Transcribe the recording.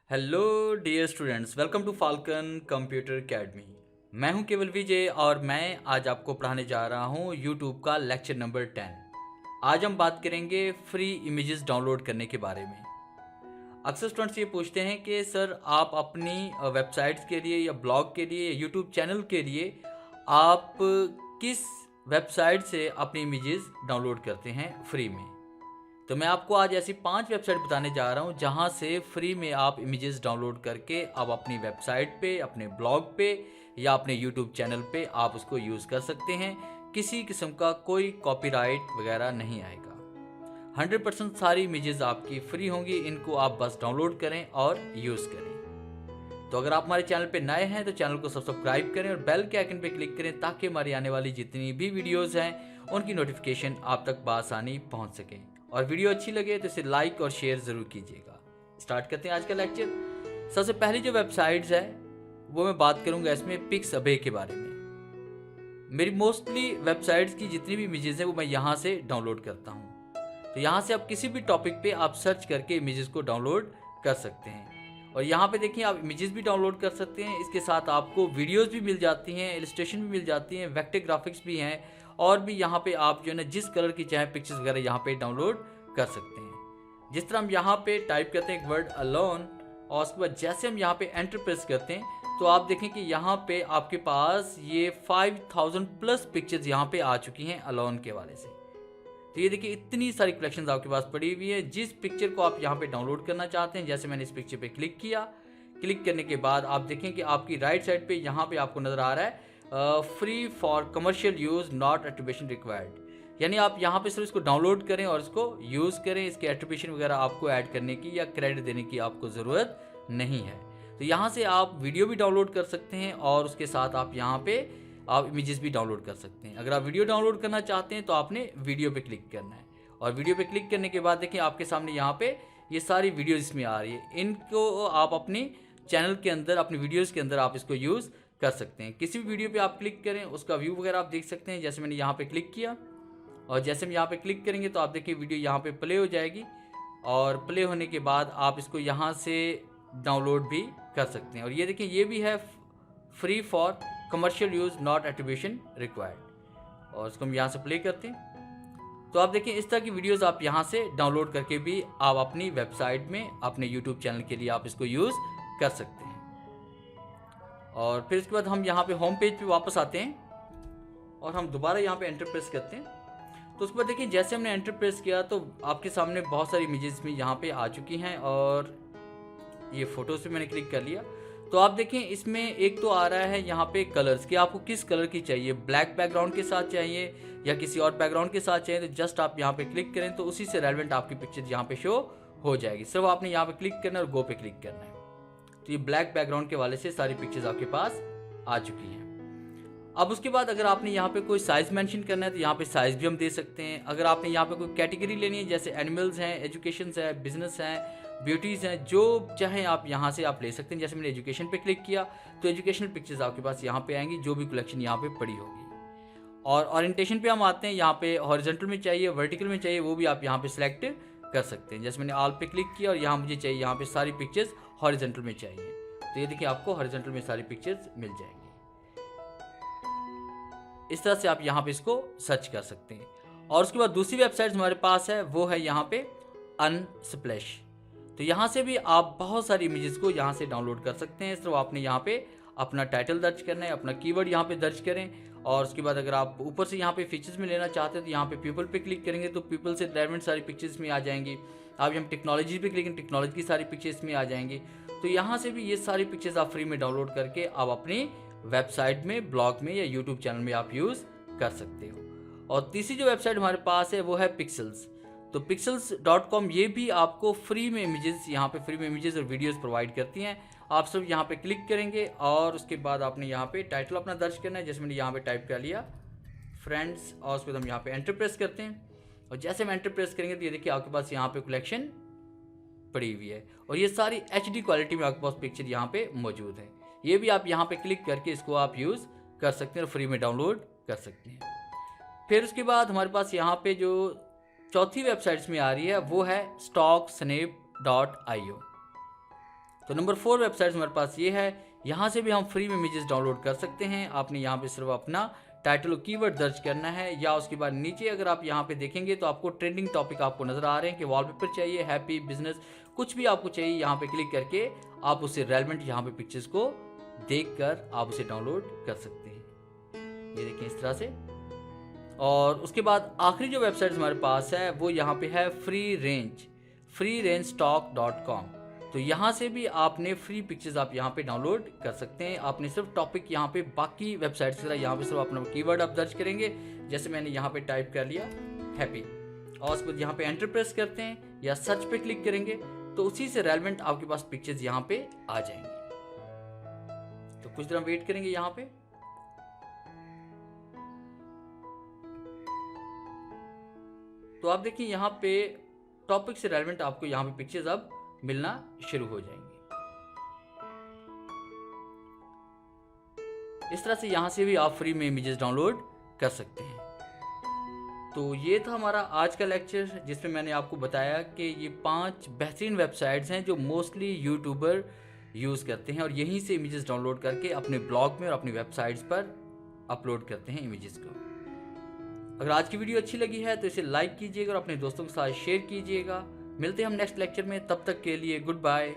Hello dear students, welcome to Falcon Computer Academy. मैं हूं केवल विजय और मैं आज आपको पढ़ाने जा रहा हूं यूट्यूब का लेक्चर नंबर 10। आज हम बात करेंगे फ्री इमेजेस डाउनलोड करने के बारे में। अक्सर स्टूडेंट्स ये पूछते हैं कि सर आप अपनी वेबसाइट्स के लिए या ब्लॉग के लिए या यूट्यूब चैनल के लिए आप किस वेबसाइट से अपनी इमेजेस डाउनलोड करते हैं फ्री में। तो मैं आपको आज ऐसी 5 वेबसाइट बताने जा रहा हूँ जहाँ से फ्री में आप इमेजेस डाउनलोड करके आप अपनी वेबसाइट पे, अपने ब्लॉग पे या अपने यूट्यूब चैनल पे आप उसको यूज़ कर सकते हैं। किसी किस्म का कोई कॉपीराइट वगैरह नहीं आएगा। 100% सारी इमेजेस आपकी फ्री होंगी, इनको आप बस डाउनलोड करें और यूज़ करें। तो अगर आप हमारे चैनल पे नए हैं तो चैनल को सब्सक्राइब करें और बेल के आइकन पे क्लिक करें ताकि हमारी आने वाली जितनी भी वीडियोस हैं उनकी नोटिफिकेशन आप तक बआसानी पहुंच सके। और वीडियो अच्छी लगे तो इसे लाइक और शेयर ज़रूर कीजिएगा। स्टार्ट करते हैं आज का लेक्चर। सबसे पहली जो वेबसाइट्स है वो मैं बात करूंगा इसमें पिक्सअबे के बारे में। मेरी मोस्टली वेबसाइट्स की जितनी भी इमेजेस हैं वो मैं यहाँ से डाउनलोड करता हूँ। तो यहाँ से आप किसी भी टॉपिक पे आप सर्च करके इमेजेस को डाउनलोड कर सकते हैं। और यहाँ पे देखिए आप इमेजेस भी डाउनलोड कर सकते हैं, इसके साथ आपको वीडियोस भी मिल जाती हैं, इलस्ट्रेशन भी मिल जाती हैं, वेक्टर ग्राफिक्स भी हैं और भी यहाँ पे आप जो है ना जिस कलर की चाहे पिक्चर्स वगैरह यहाँ पे डाउनलोड कर सकते हैं। जिस तरह हम यहाँ पे टाइप करते हैं एक वर्ड अलोन और उसके बाद जैसे हम यहाँ पे एंटर प्रेस करते हैं तो आप देखें कि यहाँ पे आपके पास ये 5000 प्लस पिक्चर्स यहाँ पे आ चुकी हैं अलोन के वाले से। तो ये देखिए इतनी सारी कलेक्शंस आपके पास पड़ी हुई है। जिस पिक्चर को आप यहाँ पे डाउनलोड करना चाहते हैं, जैसे मैंने इस पिक्चर पे क्लिक किया, क्लिक करने के बाद आप देखें कि आपकी राइट साइड पे यहाँ पे आपको नज़र आ रहा है free for commercial use, not attribution required. यानी आप यहाँ पे सिर्फ इसको डाउनलोड करें और इसको यूज़ करें, इसके एट्रीब्यूशन वगैरह आपको ऐड करने की या क्रेडिट देने की आपको ज़रूरत नहीं है। तो यहाँ से आप वीडियो भी डाउनलोड कर सकते हैं और उसके साथ आप यहाँ पे आप इमेजेस भी डाउनलोड कर सकते हैं। अगर आप वीडियो डाउनलोड करना चाहते हैं तो आपने वीडियो पे क्लिक करना है और वीडियो पे क्लिक करने के बाद देखिए आपके सामने यहाँ पे ये सारी वीडियोस इसमें आ रही है। इनको आप अपने चैनल के अंदर, अपनी वीडियोस के अंदर आप इसको यूज़ कर सकते हैं। किसी भी वीडियो पे आप क्लिक करें उसका व्यू वगैरह आप देख सकते हैं। जैसे मैंने यहाँ पे क्लिक किया और जैसे हम यहाँ पे क्लिक करेंगे तो आप देखिए वीडियो यहाँ पे प्ले हो जाएगी और प्ले होने के बाद आप इसको यहाँ से डाउनलोड भी कर सकते हैं। और ये देखिए ये भी है free for commercial use, not attribution required. और इसको हम यहाँ से प्ले करते हैं तो आप देखिए इस तरह की वीडियोस आप यहाँ से डाउनलोड करके भी आप अपनी वेबसाइट में, अपने यूट्यूब चैनल के लिए आप इसको यूज़ कर सकते हैं। और फिर इसके बाद हम यहाँ पे होम पेज पे वापस आते हैं और हम दोबारा यहाँ पे एंटर प्रेस करते हैं। तो उसके बाद देखिए जैसे हमने एंटर प्रेस किया तो आपके सामने बहुत सारी इमेजेस में यहाँ पे आ चुकी हैं और ये फ़ोटोज़ पे मैंने क्लिक कर लिया। तो आप देखें इसमें एक तो आ रहा है यहाँ पे कलर्स कि आपको किस कलर की चाहिए, ब्लैक बैकग्राउंड के साथ चाहिए या किसी और बैकग्राउंड के साथ चाहिए। तो जस्ट आप यहाँ पे क्लिक करें तो उसी से रेलेवेंट आपकी पिक्चर यहाँ पे शो हो जाएगी। सिर्फ आपने यहाँ पे क्लिक करना है और गो पे क्लिक करना है। तो ये ब्लैक बैकग्राउंड के वाले से सारी पिक्चर्स आपके पास आ चुकी हैं। अब उसके बाद अगर आपने यहाँ पे कोई साइज़ मेंशन करना है तो यहाँ पे साइज़ भी हम दे सकते हैं। अगर आपने यहाँ पे कोई कैटेगरी लेनी है जैसे एनिमल्स हैं, एजुकेशन है, बिजनेस हैं, ब्यूटीज़ हैं, जो चाहें आप यहाँ से आप ले सकते हैं। जैसे मैंने एजुकेशन पे क्लिक किया तो एजुकेशनल पिक्चर्स आपके पास यहाँ पे आएंगी, जो भी कलेक्शन यहाँ पे पड़ी होगी। और ओरिएंटेशन पे हम आते हैं, यहाँ पे हॉरिजॉन्टल में चाहिए, वर्टिकल में चाहिए, वो भी आप यहाँ पे सिलेक्ट कर सकते हैं। जैसे मैंने ऑल पे क्लिक किया और यहाँ मुझे चाहिए, यहाँ पे सारी पिक्चर्स हॉरिजॉन्टल में चाहिए तो ये देखिए आपको हॉरिजॉन्टल में सारी पिक्चर्स मिल जाएंगी। इस तरह से आप यहाँ पे इसको सर्च कर सकते हैं। और उसके बाद दूसरी वेबसाइट हमारे पास है वो है यहाँ पे अनस्प्लैश। तो यहाँ से भी आप बहुत सारी इमेजेस को यहाँ से डाउनलोड कर सकते हैं। सिर्फ आपने यहाँ पे अपना टाइटल दर्ज करना है, अपना कीवर्ड यहाँ पे दर्ज करें और उसके बाद अगर आप ऊपर से यहाँ पे फीचर्स में लेना चाहते हैं तो यहाँ पे पीपल पे क्लिक करेंगे तो पीपल से रिलेवेंट सारी पिक्चर्स में आ जाएंगी। आप यहाँ टेक्नोलॉजी पे क्लिक करेंगे, टेक्नोलॉजी की सारी पिक्चर्स में आ जाएंगी। तो यहाँ से भी ये सारी पिक्चर्स आप फ्री में डाउनलोड करके आप अपनी वेबसाइट में, ब्लॉग में या यूट्यूब चैनल में आप यूज़ कर सकते हो। और तीसरी जो वेबसाइट हमारे पास है वो है पिक्सल्स। तो pixels.com ये भी आपको फ्री में इमेजेस, यहाँ पे फ्री में इमेजेस और वीडियोस प्रोवाइड करती हैं। आप सब यहाँ पे क्लिक करेंगे और उसके बाद आपने यहाँ पे टाइटल अपना दर्ज करना है। जैसे मैंने यहाँ पे टाइप कर लिया फ्रेंड्स और उसके बाद हम यहाँ पे एंटर प्रेस करते हैं और जैसे हम एंटर प्रेस करेंगे तो ये देखिए आपके पास यहाँ पे कलेक्शन पड़ी हुई है और ये सारी HD क्वालिटी में आपके पास पिक्चर यहाँ पे मौजूद है। ये भी आप यहाँ पे क्लिक करके इसको आप यूज़ कर सकते हैं और फ्री में डाउनलोड कर सकते हैं। फिर उसके बाद हमारे पास यहाँ पे जो चौथी वेबसाइट्स में आ रही है वो है stocksnap.io। तो नंबर 4 वेबसाइट्स हमारे पास ये है। यहाँ से भी हम फ्री में इमेजेस डाउनलोड कर सकते हैं। आपने यहाँ पे सिर्फ अपना टाइटल और कीवर्ड दर्ज करना है, या उसके बाद नीचे अगर आप यहाँ पे देखेंगे तो आपको ट्रेंडिंग टॉपिक आपको नजर आ रहे हैं कि वॉलपेपर चाहिए, हैप्पी, बिजनेस, कुछ भी आपको चाहिए, यहाँ पे क्लिक करके आप उससे रेलेवेंट यहाँ पे पिक्चर्स को देखकर आप उसे डाउनलोड कर सकते हैं। ये देखें इस तरह से। और उसके बाद आखिरी जो वेबसाइट हमारे पास है वो यहाँ पे है freerangestock.com। तो यहाँ से भी आपने फ्री पिक्चर्स आप यहाँ पे डाउनलोड कर सकते हैं। आपने सिर्फ टॉपिक यहाँ पे बाकी वेबसाइट्स की तरह यहाँ पे सिर्फ अपना कीवर्ड आप दर्ज करेंगे, जैसे मैंने यहाँ पे टाइप कर लिया हैप्पी, और उसको यहाँ पे एंटर प्रेस करते हैं या सर्च पे क्लिक करेंगे तो उसी से रेलेवेंट आपके पास पिक्चर्स यहाँ पे आ जाएंगे। तो कुछ देर हम वेट करेंगे यहाँ पे। तो आप देखिए यहाँ पे टॉपिक से रेलेवेंट आपको यहाँ पे पिक्चर्स अब मिलना शुरू हो जाएंगे। इस तरह से यहाँ से भी आप फ्री में इमेजेस डाउनलोड कर सकते हैं। तो ये था हमारा आज का लेक्चर, जिसमें मैंने आपको बताया कि ये 5 बेहतरीन वेबसाइट्स हैं जो मोस्टली यूट्यूबर यूज़ करते हैं और यहीं से इमेजेस डाउनलोड करके अपने ब्लॉग में और अपनी वेबसाइट्स पर अपलोड करते हैं इमेजेस को। अगर आज की वीडियो अच्छी लगी है तो इसे लाइक कीजिएगा और अपने दोस्तों के साथ शेयर कीजिएगा। मिलते हैं हम नेक्स्ट लेक्चर में, तब तक के लिए गुड बाय।